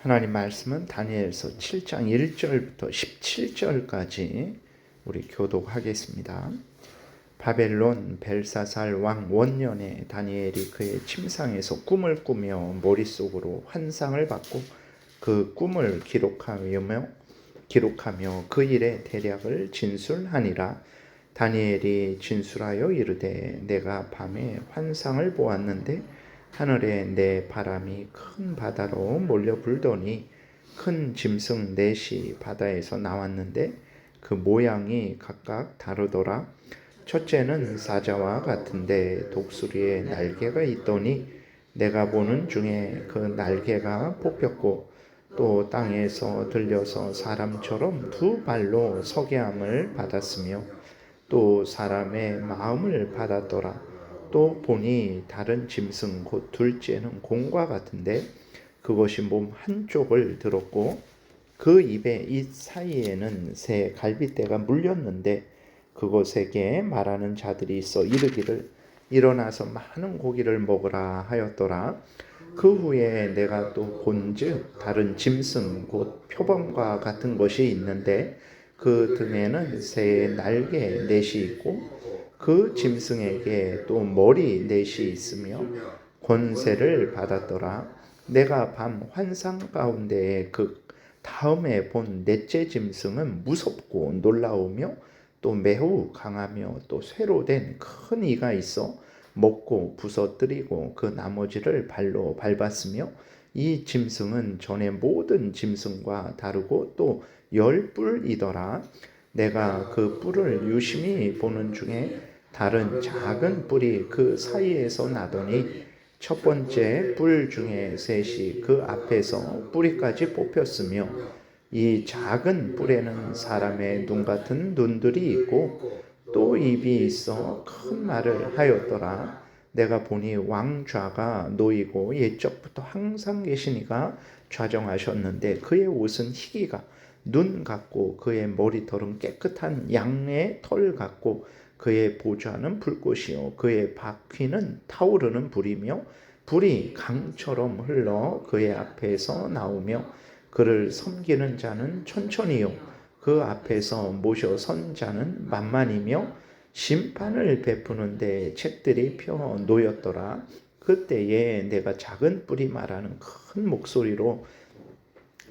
하나님 말씀은 다니엘서 7장 1절부터 17절까지 우리 교독하겠습니다. 바벨론 벨사살 왕 원년에 다니엘이 그의 침상에서 꿈을 꾸며 머릿속으로 환상을 받고 그 꿈을 기록하며 그 일의 대략을 진술하니라. 다니엘이 진술하여 이르되 내가 밤에 환상을 보았는데 하늘에 내 바람이 큰 바다로 몰려 불더니 큰 짐승 넷이 바다에서 나왔는데 그 모양이 각각 다르더라. 첫째는 사자와 같은데 독수리에 날개가 있더니 내가 보는 중에 그 날개가 뽑혔고 또 땅에서 들려서 사람처럼 두 발로 서게 함을 받았으며 또 사람의 마음을 받았더라. 또 보니 다른 짐승 곧 둘째는 공과 같은데 그것이 몸 한쪽을 들었고 그 입의 이 사이에는 새 갈빗대가 물렸는데 그것에게 말하는 자들이 있어 이르기를 일어나서 많은 고기를 먹으라 하였더라. 그 후에 내가 또 본즉 다른 짐승 곧 표범과 같은 것이 있는데 그 등에는 새의 날개 넷이 있고 그 짐승에게 또 머리 넷이 있으며 권세를 받았더라. 내가 밤 환상 가운데 그 다음에 본 넷째 짐승은 무섭고 놀라우며 또 매우 강하며 또 쇠로 된 큰 이가 있어 먹고 부서뜨리고 그 나머지를 발로 밟았으며 이 짐승은 전에 모든 짐승과 다르고 또 10뿔이더라. 내가 그 뿔을 유심히 보는 중에 다른 작은 뿔이 그 사이에서 나더니 첫 번째 뿔 중에 셋이 그 앞에서 뿌리까지 뽑혔으며 이 작은 뿔에는 사람의 눈 같은 눈들이 있고 또 입이 있어 큰 말을 하였더라. 내가 보니 왕좌가 놓이고 옛적부터 항상 계시니가 좌정하셨는데 그의 옷은 희기가 눈 같고 그의 머리털은 깨끗한 양의 털 같고 그의 보좌는 불꽃이요 그의 바퀴는 타오르는 불이며 불이 강처럼 흘러 그의 앞에서 나오며 그를 섬기는 자는 천천히요 그 앞에서 모셔 선 자는 만만이며 심판을 베푸는데 책들이 펴 놓였더라. 그때에 내가 작은 뿔이 말하는 큰 목소리로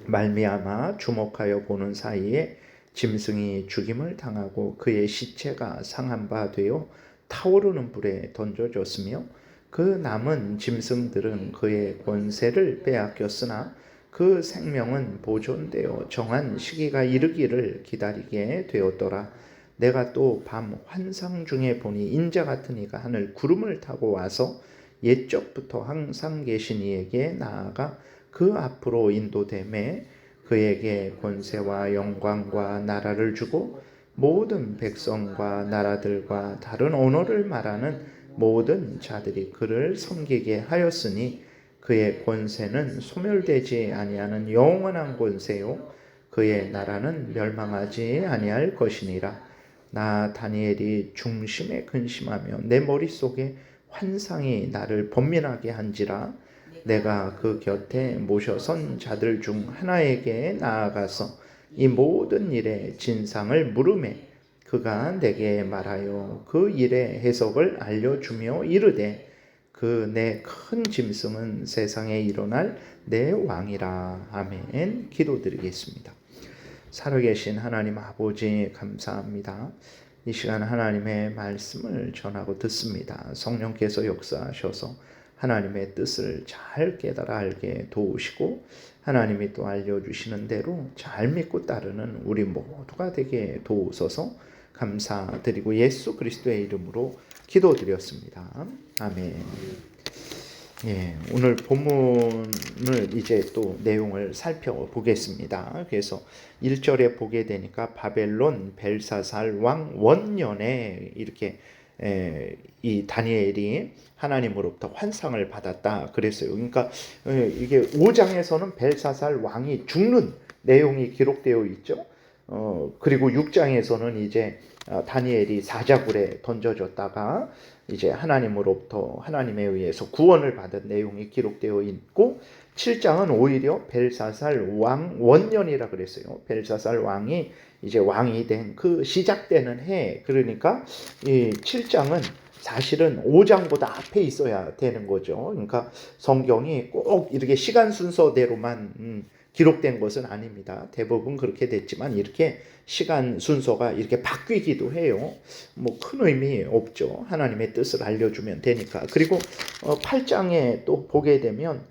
말미암아 주목하여 보는 사이에 짐승이 죽임을 당하고 그의 시체가 상한 바 되어 타오르는 불에 던져졌으며 그 남은 짐승들은 그의 권세를 빼앗겼으나 그 생명은 보존되어 정한 시기가 이르기를 기다리게 되었더라. 내가 또 밤 환상 중에 보니 인자 같은 이가 하늘 구름을 타고 와서 옛적부터 항상 계신 이에게 나아가 그 앞으로 인도되매 그에게 권세와 영광과 나라를 주고 모든 백성과 나라들과 다른 언어를 말하는 모든 자들이 그를 섬기게 하였으니 그의 권세는 소멸되지 아니하는 영원한 권세요 그의 나라는 멸망하지 아니할 것이니라. 나 다니엘이 중심에 근심하며 내 머릿속에 환상이 나를 번민하게 한지라. 내가 그 곁에 모셔 선 자들 중 하나에게 나아가서 이 모든 일의 진상을 물으매 그가 내게 말하여 그 일의 해석을 알려주며 이르되 그 내 큰 짐승은 세상에 일어날 내 왕이라. 아멘. 기도드리겠습니다. 살아계신 하나님 아버지 감사합니다. 이 시간 하나님의 말씀을 전하고 듣습니다. 성령께서 역사하셔서 하나님의 뜻을 잘 깨달아 알게 도우시고 하나님이 또 알려주시는 대로 잘 믿고 따르는 우리 모두가 되게 도우소서. 감사드리고 예수 그리스도의 이름으로 기도드렸습니다. 아멘. 예, 오늘 본문을 이제 또 내용을 살펴보겠습니다. 그래서 1절에 보게 되니까 바벨론 벨사살 왕 원년에 이렇게 이 다니엘이 하나님으로부터 환상을 받았다 그랬어요. 그러니까 이게 5장에서는 벨사살 왕이 죽는 내용이 기록되어 있죠. 그리고 6장에서는 이제 다니엘이 사자굴에 던져졌다가 이제 하나님으로부터 하나님에 의해서 구원을 받은 내용이 기록되어 있고 7장은 오히려 벨사살 왕 원년이라 그랬어요. 벨사살 왕이 이제 왕이 된 그 시작되는 해. 그러니까 이 7장은 사실은 5장보다 앞에 있어야 되는 거죠. 그러니까 성경이 꼭 이렇게 시간 순서대로만 기록된 것은 아닙니다. 대부분 그렇게 됐지만 이렇게 시간 순서가 이렇게 바뀌기도 해요. 뭐 큰 의미 없죠. 하나님의 뜻을 알려주면 되니까. 그리고 8장에 또 보게 되면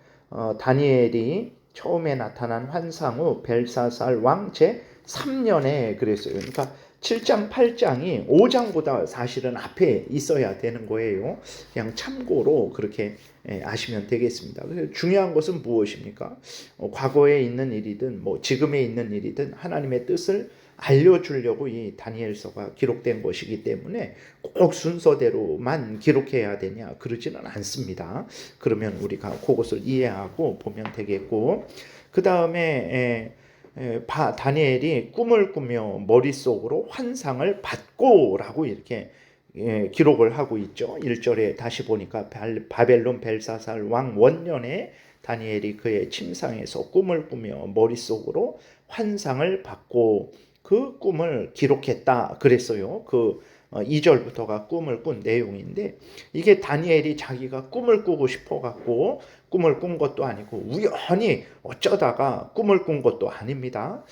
다니엘이 처음에 나타난 환상 후 벨사살 왕 제 3년에 그랬어요. 그러니까 7장, 8장이 5장보다 사실은 앞에 있어야 되는 거예요. 그냥 참고로 그렇게 아시면 되겠습니다. 그래서 중요한 것은 무엇입니까? 과거에 있는 일이든 뭐 지금에 있는 일이든 하나님의 뜻을 알려주려고 이 다니엘서가 기록된 것이기 때문에 꼭 순서대로만 기록해야 되냐 그러지는 않습니다. 그러면 우리가 그것을 이해하고 보면 되겠고, 그 다음에 다니엘이 꿈을 꾸며 머릿속으로 환상을 받고라고 이렇게 기록을 하고 있죠. 1절에 다시 보니까 바벨론 벨사살 왕 원년에 다니엘이 그의 침상에서 꿈을 꾸며 머릿속으로 환상을 받고 그 꿈을 기록했다 그랬어요. 그 2절부터가 꿈을 꾼 내용인데, 이게 다니엘이 자기가 꿈을 꾸고 싶어 갖고 꿈을 꾼 것도 아니고 우연히 어쩌다가 꿈을 꾼 것도 아닙니다.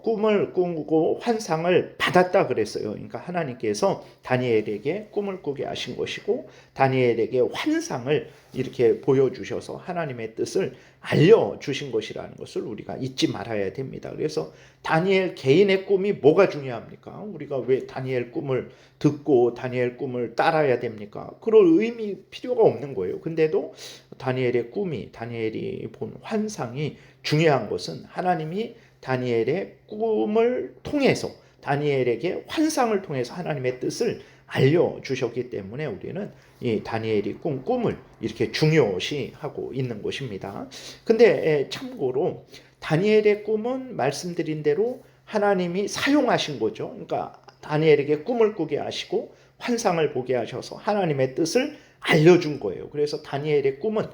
꿈을 꾸고 환상을 받았다 그랬어요. 그러니까 하나님께서 다니엘에게 꿈을 꾸게 하신 것이고 다니엘에게 환상을 이렇게 보여주셔서 하나님의 뜻을 알려주신 것이라는 것을 우리가 잊지 말아야 됩니다. 그래서 다니엘 개인의 꿈이 뭐가 중요합니까? 우리가 왜 다니엘 꿈을 듣고 다니엘 꿈을 따라야 됩니까? 그럴 의미 필요가 없는 거예요. 근데도 다니엘의 꿈이, 다니엘이 본 환상이 중요한 것은 하나님이 다니엘의 꿈을 통해서, 다니엘에게 환상을 통해서 하나님의 뜻을 알려주셨기 때문에 우리는 이 다니엘이 꾼 꿈을 이렇게 중요시하고 있는 것입니다. 근데 참고로 다니엘의 꿈은 말씀드린 대로 하나님이 사용하신 거죠. 그러니까 다니엘에게 꿈을 꾸게 하시고 환상을 보게 하셔서 하나님의 뜻을 알려준 거예요. 그래서 다니엘의 꿈은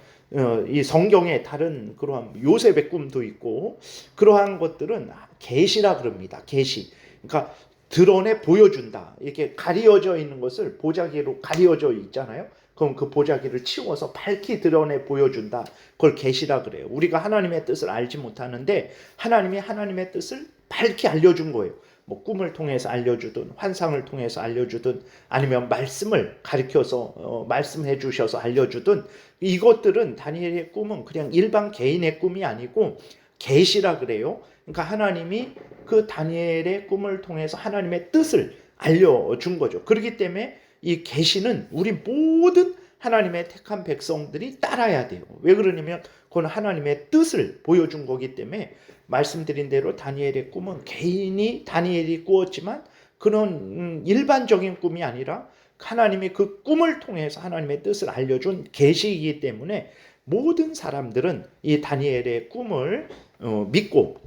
이 성경에 다른 그러한 요셉의 꿈도 있고 그러한 것들은 계시라 그럽니다. 계시. 그러니까 드러내 보여준다. 이렇게 가려져 있는 것을 보자기로 가려져 있잖아요. 그럼 그 보자기를 치워서 밝히 드러내 보여준다. 그걸 계시라 그래요. 우리가 하나님의 뜻을 알지 못하는데 하나님이 하나님의 뜻을 밝히 알려준 거예요. 뭐 꿈을 통해서 알려주든 환상을 통해서 알려주든 아니면 말씀을 가르쳐서 말씀해 주셔서 알려주든, 이것들은 다니엘의 꿈은 그냥 일반 개인의 꿈이 아니고 계시라 그래요. 그러니까 하나님이 그 다니엘의 꿈을 통해서 하나님의 뜻을 알려준 거죠. 그렇기 때문에 이 계시는 우리 모든 하나님의 택한 백성들이 따라야 돼요. 왜 그러냐면 그건 하나님의 뜻을 보여준 거기 때문에 말씀드린 대로 다니엘의 꿈은 개인이 다니엘이 꾸었지만 그런 일반적인 꿈이 아니라 하나님이 그 꿈을 통해서 하나님의 뜻을 알려준 계시이기 때문에 모든 사람들은 이 다니엘의 꿈을 믿고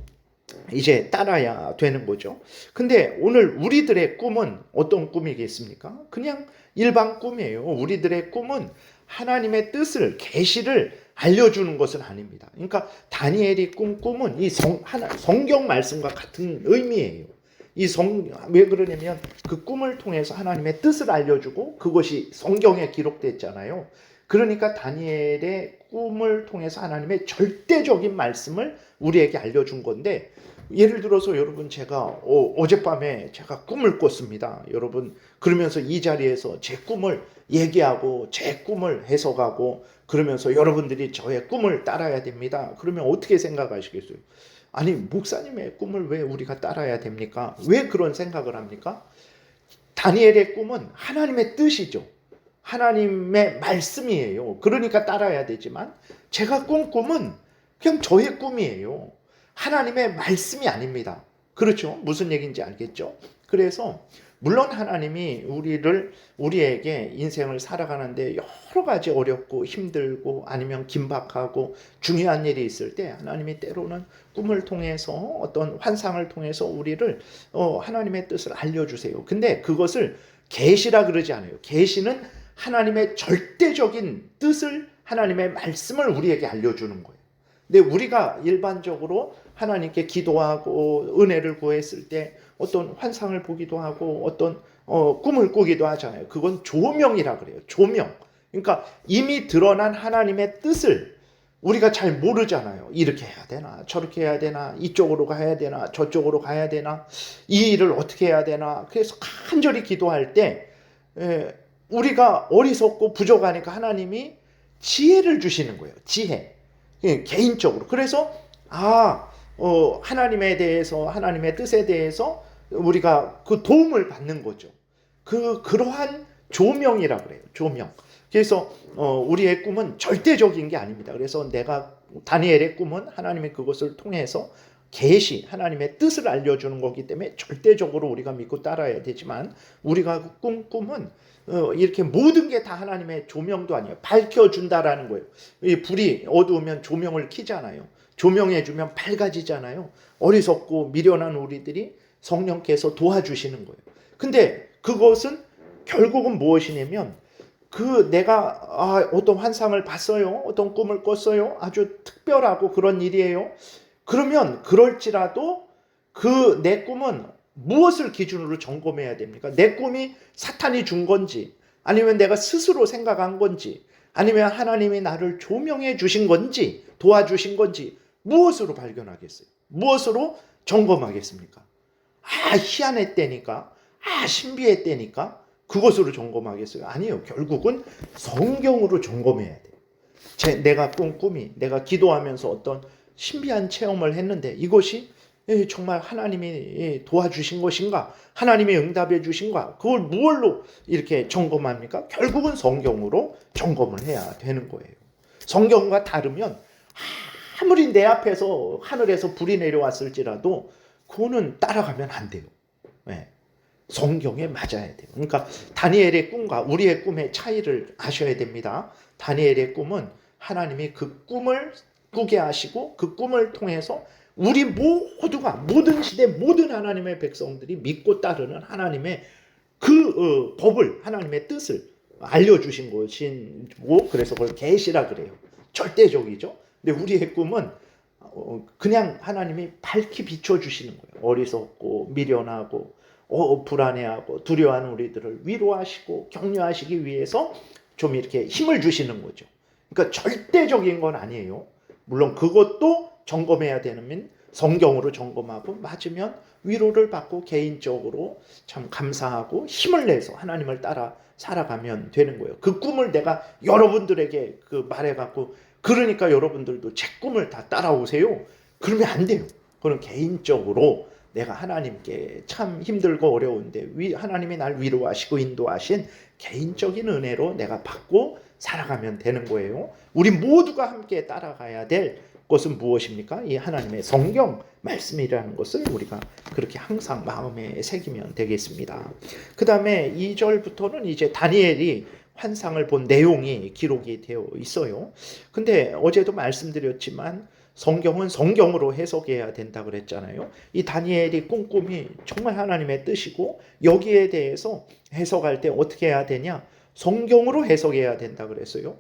이제 따라야 되는 거죠. 근데 오늘 우리들의 꿈은 어떤 꿈이겠습니까? 그냥 일반 꿈이에요. 우리들의 꿈은 하나님의 뜻을, 계시를 알려주는 것은 아닙니다. 그러니까 다니엘이 꾼 꿈은 이 성경 말씀과 같은 의미예요. 왜 그러냐면 그 꿈을 통해서 하나님의 뜻을 알려주고 그것이 성경에 기록됐잖아요. 그러니까 다니엘의 꿈을 통해서 하나님의 절대적인 말씀을 우리에게 알려준 건데, 예를 들어서 여러분 제가 어젯밤에 제가 꿈을 꿨습니다. 여러분 그러면서 이 자리에서 제 꿈을 얘기하고 제 꿈을 해석하고 그러면서 여러분들이 저의 꿈을 따라야 됩니다. 그러면 어떻게 생각하시겠어요? 아니 목사님의 꿈을 왜 우리가 따라야 됩니까? 왜 그런 생각을 합니까? 다니엘의 꿈은 하나님의 뜻이죠. 하나님의 말씀이에요. 그러니까 따라야 되지만 제가 꾼 꿈은 그냥 저의 꿈이에요. 하나님의 말씀이 아닙니다. 그렇죠? 무슨 얘기인지 알겠죠? 그래서 물론 하나님이 우리에게 인생을 살아가는데 여러 가지 어렵고 힘들고 아니면 긴박하고 중요한 일이 있을 때 하나님이 때로는 꿈을 통해서 어떤 환상을 통해서 우리를 하나님의 뜻을 알려주세요. 근데 그것을 계시라 그러지 않아요. 계시는 하나님의 절대적인 뜻을, 하나님의 말씀을 우리에게 알려주는 거예요. 근데 우리가 일반적으로 하나님께 기도하고 은혜를 구했을 때 어떤 환상을 보기도 하고 어떤 꿈을 꾸기도 하잖아요. 그건 조명이라 그래요. 조명. 그러니까 이미 드러난 하나님의 뜻을 우리가 잘 모르잖아요. 이렇게 해야 되나, 저렇게 해야 되나, 이쪽으로 가야 되나, 저쪽으로 가야 되나, 이 일을 어떻게 해야 되나. 그래서 간절히 기도할 때 우리가 어리석고 부족하니까 하나님이 지혜를 주시는 거예요. 지혜. 개인적으로. 그래서 하나님에 대해서, 하나님의 뜻에 대해서 우리가 그 도움을 받는 거죠. 그러한 조명이라 그래요. 조명. 그래서 우리의 꿈은 절대적인 게 아닙니다. 그래서 다니엘의 꿈은 하나님의 그것을 통해서 계시, 하나님의 뜻을 알려주는 거기 때문에 절대적으로 우리가 믿고 따라야 되지만, 우리가 꿈은 이렇게 모든 게 다 하나님의 조명도 아니에요. 밝혀준다라는 거예요. 이 불이 어두우면 조명을 켜잖아요. 조명해주면 밝아지잖아요. 어리석고 미련한 우리들이 성령께서 도와주시는 거예요. 근데 그것은 결국은 무엇이냐면, 내가 어떤 환상을 봤어요. 어떤 꿈을 꿨어요. 아주 특별하고 그런 일이에요. 그러면 그럴지라도 내 꿈은 무엇을 기준으로 점검해야 됩니까? 내 꿈이 사탄이 준 건지, 아니면 내가 스스로 생각한 건지, 아니면 하나님이 나를 조명해 주신 건지, 도와주신 건지, 무엇으로 발견하겠어요? 무엇으로 점검하겠습니까? 희한했다니까, 신비했다니까, 그것으로 점검하겠어요? 아니요. 결국은 성경으로 점검해야 돼요. 내가 꾼 꿈이, 내가 기도하면서 어떤 신비한 체험을 했는데 이것이 정말 하나님이 도와주신 것인가? 하나님이 응답해 주신가? 그걸 무엇로 이렇게 점검합니까? 결국은 성경으로 점검을 해야 되는 거예요. 성경과 다르면 아무리 내 앞에서 하늘에서 불이 내려왔을지라도 그거는 따라가면 안 돼요. 네. 성경에 맞아야 돼요. 그러니까 다니엘의 꿈과 우리의 꿈의 차이를 아셔야 됩니다. 다니엘의 꿈은 하나님이 그 꿈을 꾸게 하시고 그 꿈을 통해서 우리 모두가, 모든 시대 모든 하나님의 백성들이 믿고 따르는 하나님의 법을, 하나님의 뜻을 알려주신 것이고, 그래서 그걸 계시라 그래요. 절대적이죠. 근데 우리의 꿈은 그냥 하나님이 밝히 비춰주시는 거예요. 어리석고 미련하고 불안해하고 두려워하는 우리들을 위로하시고 격려하시기 위해서 좀 이렇게 힘을 주시는 거죠. 그러니까 절대적인 건 아니에요. 물론 그것도 점검해야 되는, 성경으로 점검하고 맞으면 위로를 받고 개인적으로 참 감사하고 힘을 내서 하나님을 따라 살아가면 되는 거예요. 그 꿈을 내가 여러분들에게 말해갖고, 그러니까 여러분들도 제 꿈을 다 따라오세요. 그러면 안 돼요. 그건 개인적으로 내가 하나님께 참 힘들고 어려운데 하나님이 날 위로하시고 인도하신 개인적인 은혜로 내가 받고 살아가면 되는 거예요. 우리 모두가 함께 따라가야 될 것은 무엇입니까? 이 하나님의 성경 말씀이라는 것을 우리가 그렇게 항상 마음에 새기면 되겠습니다. 그 다음에 2절부터는 이제 다니엘이 환상을 본 내용이 기록이 되어 있어요. 근데 어제도 말씀드렸지만 성경은 성경으로 해석해야 된다 그랬잖아요. 이 다니엘이 꾼 꿈이 정말 하나님의 뜻이고, 여기에 대해서 해석할 때 어떻게 해야 되냐? 성경으로 해석해야 된다 그랬어요.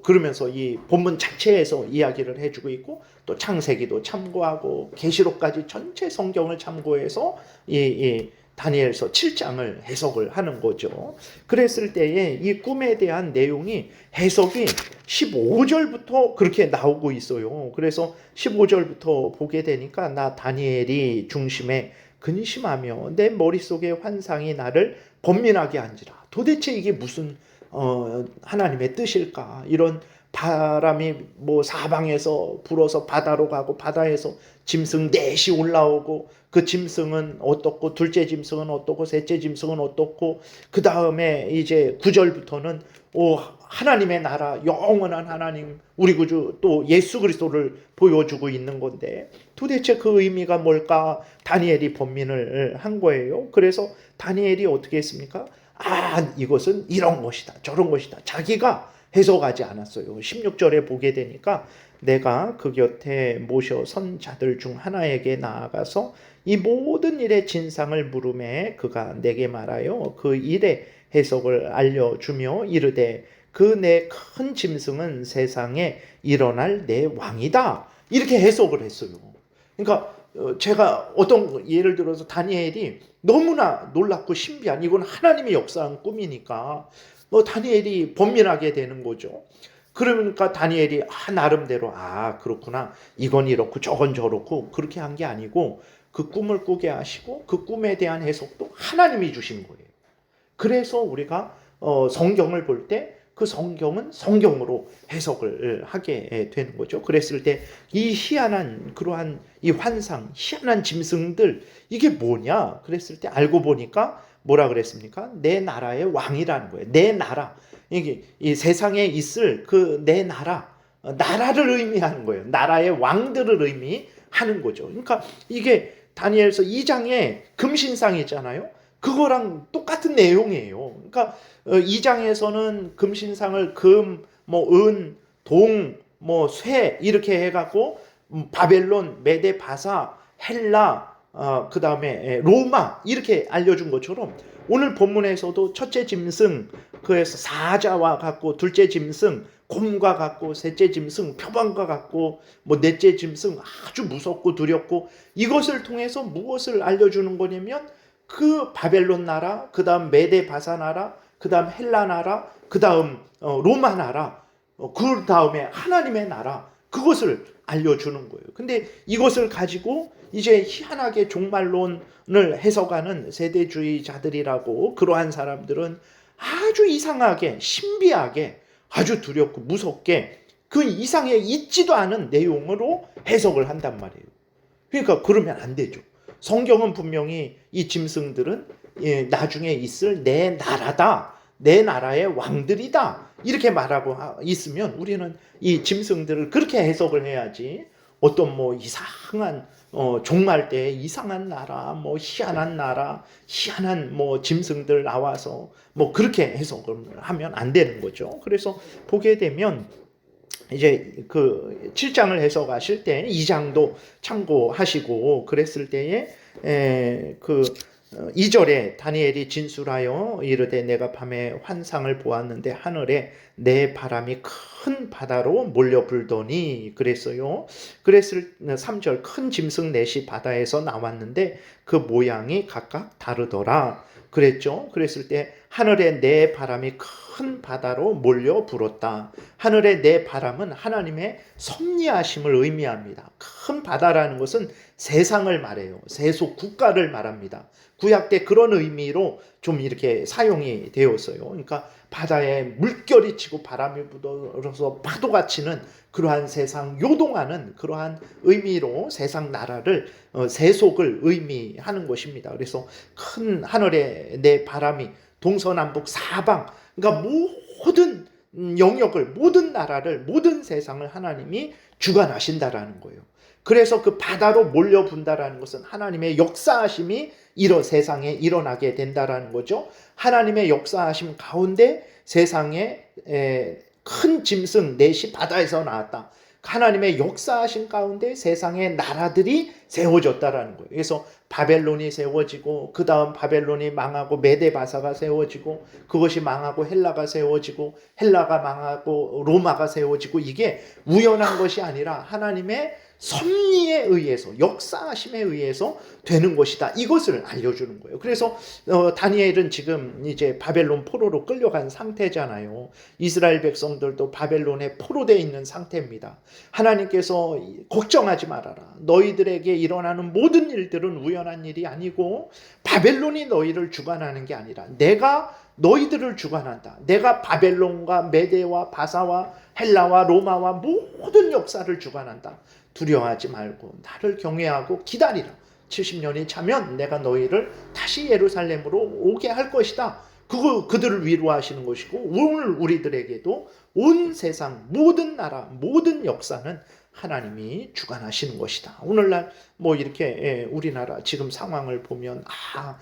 그러면서 이 본문 자체에서 이야기를 해주고 있고, 또 창세기도 참고하고 계시록까지 전체 성경을 참고해서 이 다니엘서 7장을 해석을 하는 거죠. 그랬을 때에 이 꿈에 대한 내용이, 해석이 15절부터 그렇게 나오고 있어요. 그래서 15절부터 보게 되니까, 나 다니엘이 중심에 근심하며 내 머릿속에 환상이 나를 번민하게 한지라. 도대체 이게 무슨 하나님의 뜻일까? 이런 바람이 사방에서 불어서 바다로 가고, 바다에서 짐승 넷이 올라오고, 그 짐승은 어떻고, 둘째 짐승은 어떻고, 셋째 짐승은 어떻고, 그 다음에 이제 9절부터는 하나님의 나라, 영원한 하나님, 우리 구주 또 예수 그리스도를 보여주고 있는 건데, 도대체 그 의미가 뭘까? 다니엘이 번민을 한 거예요. 그래서 다니엘이 어떻게 했습니까? 이것은 이런 것이다, 저런 것이다, 자기가 해석하지 않았어요. 16절에 보게 되니까, 내가 그 곁에 모셔 선 자들 중 하나에게 나아가서 이 모든 일의 진상을 물음에 그가 내게 말하여 그 일의 해석을 알려주며 이르되, 그 내 큰 짐승은 세상에 일어날 내 왕이다. 이렇게 해석을 했어요. 그러니까 제가 어떤 예를 들어서 다니엘이 너무나 놀랍고 신비한, 이건 하나님이 역사한 꿈이니까 다니엘이 번민하게 되는 거죠. 그러니까 다니엘이 나름대로 그렇구나, 이건 이렇고 저건 저렇고, 그렇게 한 게 아니고 그 꿈을 꾸게 하시고 그 꿈에 대한 해석도 하나님이 주신 거예요. 그래서 우리가 성경을 볼 때 그 성경은 성경으로 해석을 하게 되는 거죠. 그랬을 때 이 희한한 그러한 이 환상, 희한한 짐승들, 이게 뭐냐? 그랬을 때 알고 보니까 뭐라 그랬습니까? 내 나라의 왕이라는 거예요. 내 나라. 이게 이 세상에 있을 그 내 나라, 나라를 의미하는 거예요. 나라의 왕들을 의미하는 거죠. 그러니까 이게 다니엘서 2장에 금신상이 있잖아요. 그거랑 똑같은 내용이에요. 그러니까 2장에서는 금신상을 금, 은, 동, 쇠 이렇게 해갖고 바벨론, 메데, 바사, 헬라, 그 다음에 로마 이렇게 알려준 것처럼 오늘 본문에서도 첫째 짐승, 그래서 사자와 같고, 둘째 짐승 곰과 같고, 셋째 짐승 표범과 같고, 넷째 짐승 아주 무섭고 두렵고, 이것을 통해서 무엇을 알려주는 거냐면 그 바벨론 나라, 그 다음 메데 바사 나라, 그 다음 헬라 나라, 그 다음 로마 나라, 그 다음에 하나님의 나라, 그것을 알려주는 거예요. 근데 이것을 가지고 이제 희한하게 종말론을 해석하는 세대주의자들이라고, 그러한 사람들은 아주 이상하게, 신비하게, 아주 두렵고 무섭게 그 이상에 있지도 않은 내용으로 해석을 한단 말이에요. 그러니까 그러면 안 되죠. 성경은 분명히 이 짐승들은 나중에 있을 내 나라다, 내 나라의 왕들이다, 이렇게 말하고 있으면 우리는 이 짐승들을 그렇게 해석을 해야지, 어떤 이상한 종말 때 이상한 나라, 희한한 나라, 희한한 짐승들 나와서 그렇게 해석을 하면 안 되는 거죠. 그래서 보게 되면 이제 그 7장을 해석하실 때 2장도 참고하시고, 그랬을 때에 그 2절에 다니엘이 진술하여 이르되 내가 밤에 환상을 보았는데 하늘에 내 바람이 큰 바다로 몰려 불더니 그랬어요. 그랬을 3절 큰 짐승 넷이 바다에서 나왔는데 그 모양이 각각 다르더라 그랬죠. 그랬을 때 하늘에 내 바람이 큰 바다로 몰려 불었다. 하늘의 내 바람은 하나님의 섭리하심을 의미합니다. 큰 바다라는 것은 세상을 말해요. 세속 국가를 말합니다. 구약 때 그런 의미로 좀 이렇게 사용이 되었어요. 그러니까 바다에 물결이 치고 바람이 불어서 파도가 치는 그러한 세상, 요동하는 그러한 의미로 세상 나라를, 세속을 의미하는 것입니다. 그래서 큰 하늘에 내 바람이 동서남북 사방, 그러니까 모든 영역을, 모든 나라를, 모든 세상을 하나님이 주관하신다라는 거예요. 그래서 그 바다로 몰려분다라는 것은 하나님의 역사하심이 세상에 일어나게 된다라는 거죠. 하나님의 역사하심 가운데 세상에 큰 짐승 넷이 바다에서 나왔다. 하나님의 역사하심 가운데 세상의 나라들이 세워졌다라는 거예요. 그래서 바벨론이 세워지고, 그 다음 바벨론이 망하고 메데 바사가 세워지고, 그것이 망하고 헬라가 세워지고, 헬라가 망하고 로마가 세워지고, 이게 우연한 것이 아니라 하나님의 섭리에 의해서, 역사하심에 의해서 되는 것이다. 이것을 알려주는 거예요. 그래서 다니엘은 지금 이제 바벨론 포로로 끌려간 상태잖아요. 이스라엘 백성들도 바벨론에 포로되어 있는 상태입니다. 하나님께서 걱정하지 말아라. 너희들에게 일어나는 모든 일들은 우연한 일이 아니고 바벨론이 너희를 주관하는 게 아니라 내가 너희들을 주관한다. 내가 바벨론과 메데와 바사와 헬라와 로마와 모든 역사를 주관한다. 두려워하지 말고 나를 경외하고 기다리라. 70년이 차면 내가 너희를 다시 예루살렘으로 오게 할 것이다. 그들을 위로하시는 것이고, 오늘 우리들에게도 온 세상 모든 나라 모든 역사는 하나님이 주관하시는 것이다. 오늘날 이렇게 우리나라 지금 상황을 보면 다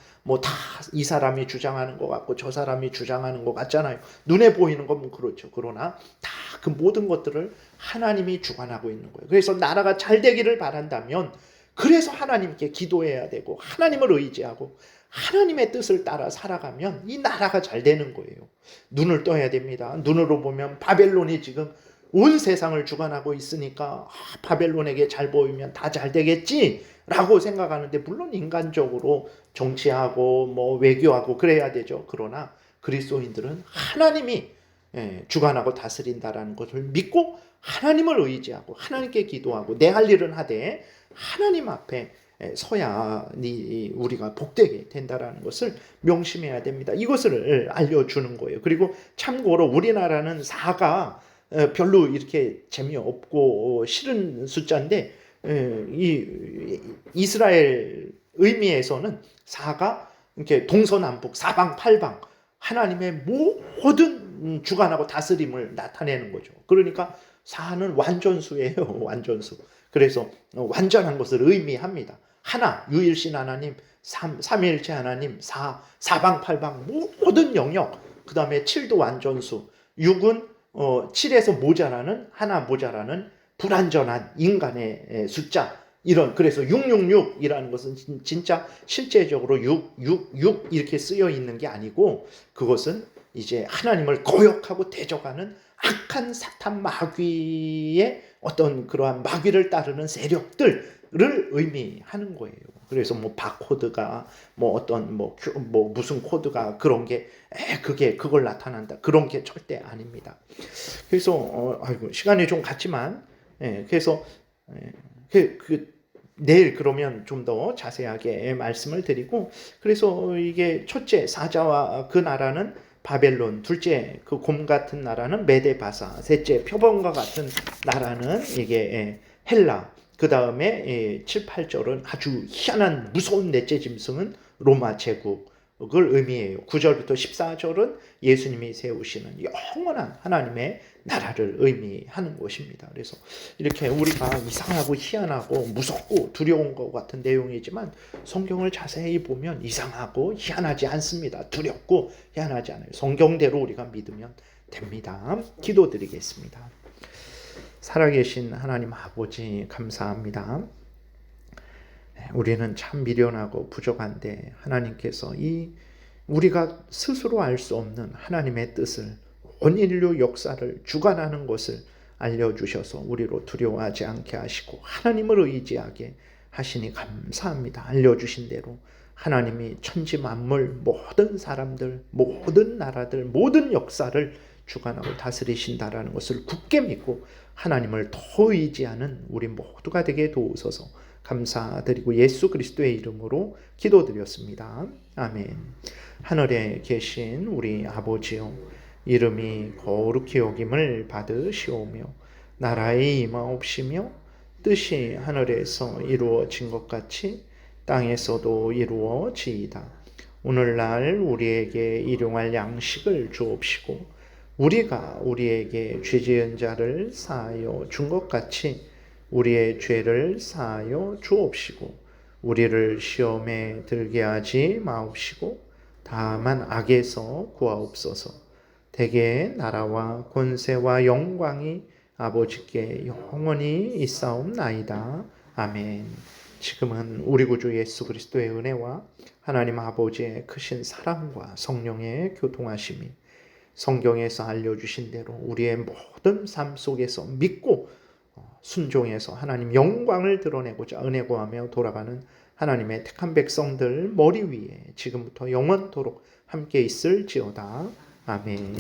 이 사람이 주장하는 것 같고 저 사람이 주장하는 것 같잖아요. 눈에 보이는 건 그렇죠. 그러나 다 그 모든 것들을 하나님이 주관하고 있는 거예요. 그래서 나라가 잘 되기를 바란다면, 그래서 하나님께 기도해야 되고 하나님을 의지하고 하나님의 뜻을 따라 살아가면 이 나라가 잘 되는 거예요. 눈을 떠야 됩니다. 눈으로 보면 바벨론이 지금 온 세상을 주관하고 있으니까 바벨론에게 잘 보이면 다 잘 되겠지 라고 생각하는데, 물론 인간적으로 정치하고 뭐 외교하고 그래야 되죠. 그러나 그리스도인들은 하나님이 주관하고 다스린다라는 것을 믿고 하나님을 의지하고 하나님께 기도하고 내 할 일은 하되 하나님 앞에 서야 우리가 복되게 된다라는 것을 명심해야 됩니다. 이것을 알려주는 거예요. 그리고 참고로 우리나라는 4가 별로 이렇게 재미없고 싫은 숫자인데, 이 이스라엘 의미에서는 4가 이렇게 동서남북 사방팔방 하나님의 모든 주관하고 다스림을 나타내는 거죠. 그러니까 4는 완전수예요. 완전수. 그래서 완전한 것을 의미합니다. 하나, 유일신 하나님, 삼위일체 하나님, 사방팔방 모든 영역, 그 다음에 7도 완전수, 6은 7에서 모자라는, 하나 모자라는 불완전한 인간의 숫자, 이런, 그래서 666이라는 것은 진짜 실제적으로 6 이렇게 쓰여 있는 게 아니고, 그것은 이제 하나님을 거역하고 대적하는 악한 사탄 마귀의 어떤 그러한 마귀를 따르는 세력들을 의미하는 거예요. 그래서 뭐 바코드가 뭐 어떤 뭐 무슨 코드가 그런 게 그걸 나타난다, 그런 게 절대 아닙니다. 그래서 시간이 좀 갔지만 그래서 내일 그러면 좀 더 자세하게 말씀을 드리고, 그래서 이게 첫째 사자와 그 나라는 바벨론, 둘째 그 곰 같은 나라는 메데바사, 셋째 표범과 같은 나라는 이게 헬라, 그 다음에 7, 8절은 아주 희한한 무서운 넷째 짐승은 로마 제국을 의미해요. 9절부터 14절은 예수님이 세우시는 영원한 하나님의 나라를 의미하는 것입니다. 그래서 이렇게 우리가 이상하고 희한하고 무섭고 두려운 것 같은 내용이지만 성경을 자세히 보면 이상하고 희한하지 않습니다. 두렵고 희한하지 않아요. 성경대로 우리가 믿으면 됩니다. 기도드리겠습니다. 살아계신 하나님 아버지, 감사합니다. 우리는 참 미련하고 부족한데 하나님께서 우리가 스스로 알 수 없는 하나님의 뜻을, 온 인류 역사를 주관하는 것을 알려주셔서 우리로 두려워하지 않게 하시고 하나님을 의지하게 하시니 감사합니다. 알려주신 대로 하나님이 천지 만물, 모든 사람들, 모든 나라들, 모든 역사를 주관하고 다스리신다라는 것을 굳게 믿고 하나님을 더 의지하는 우리 모두가 되게 도우소서. 감사드리고 예수 그리스도의 이름으로 기도드렸습니다. 아멘. 하늘에 계신 우리 아버지요, 이름이 거룩히 여김을 받으시오며 나라의 임하옵시며 뜻이 하늘에서 이루어진 것 같이 땅에서도 이루어지이다. 오늘날 우리에게 일용할 양식을 주옵시고 우리가 우리에게 죄 지은 자를 사하여 준 것 같이 우리의 죄를 사하여 주옵시고 우리를 시험에 들게 하지 마옵시고 다만 악에서 구하옵소서. 대개 나라와 권세와 영광이 아버지께 영원히 있사옵나이다. 아멘. 지금은 우리 구주 예수 그리스도의 은혜와 하나님 아버지의 크신 사랑과 성령의 교통하심이 성경에서 알려주신 대로 우리의 모든 삶 속에서 믿고 순종해서 하나님 영광을 드러내고자 은혜 구하며 돌아가는 하나님의 택한 백성들 머리 위에 지금부터 영원토록 함께 있을지어다. 아멘.